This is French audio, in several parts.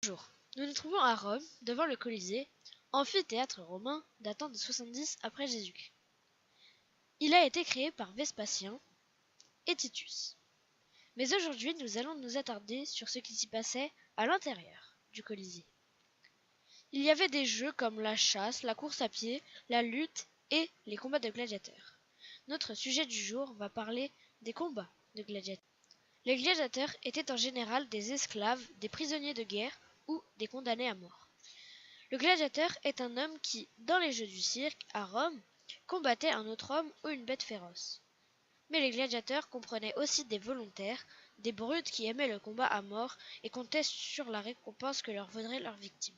Bonjour, nous nous trouvons à Rome, devant le Colisée, amphithéâtre romain datant de 70 après Jésus-Christ. Il a été créé par Vespasien et Titus. Mais aujourd'hui, nous allons nous attarder sur ce qui s'y passait à l'intérieur du Colisée. Il y avait des jeux comme la chasse, la course à pied, la lutte et les combats de gladiateurs. Notre sujet du jour va parler des combats de gladiateurs. Les gladiateurs étaient en général des esclaves, des prisonniers de guerre ou des condamnés à mort. Le gladiateur est un homme qui, dans les jeux du cirque, à Rome, combattait un autre homme ou une bête féroce. Mais les gladiateurs comprenaient aussi des volontaires, des brutes qui aimaient le combat à mort et comptaient sur la récompense que leur vaudrait leur victime.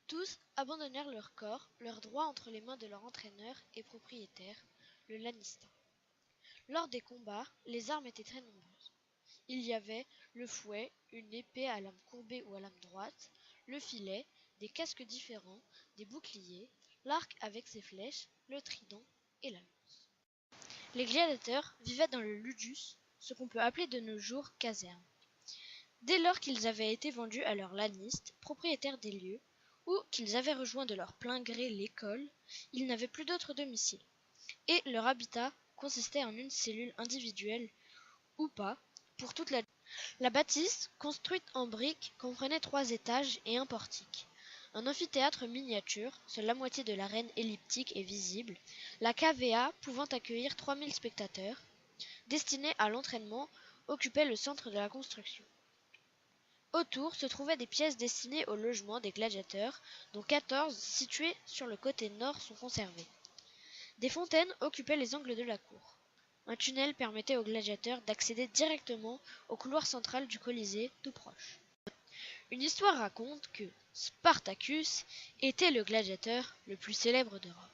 Tous abandonnèrent leur corps, leurs droits entre les mains de leur entraîneur et propriétaire, le lannistin. Lors des combats, les armes étaient très nombreuses. Il y avait le fouet, une épée à lame courbée ou à lame droite, le filet, des casques différents, des boucliers, l'arc avec ses flèches, le trident et la lance. Les gladiateurs vivaient dans le ludus, ce qu'on peut appeler de nos jours caserne. Dès lors qu'ils avaient été vendus à leurs lannistes, propriétaires des lieux, ou qu'ils avaient rejoint de leur plein gré l'école, ils n'avaient plus d'autre domicile, et leur habitat consistait en une cellule individuelle ou pas pour toute la. La bâtisse, construite en briques, comprenait 3 étages et un portique. Un amphithéâtre miniature, seule la moitié de l'arène elliptique est visible, la cavea pouvant accueillir 3000 spectateurs, destinée à l'entraînement, occupait le centre de la construction. Autour se trouvaient des pièces destinées au logement des gladiateurs, dont 14 situées sur le côté nord sont conservées. Des fontaines occupaient les angles de la cour. Un tunnel permettait aux gladiateurs d'accéder directement au couloir central du Colisée, tout proche. Une histoire raconte que Spartacus était le gladiateur le plus célèbre de Rome.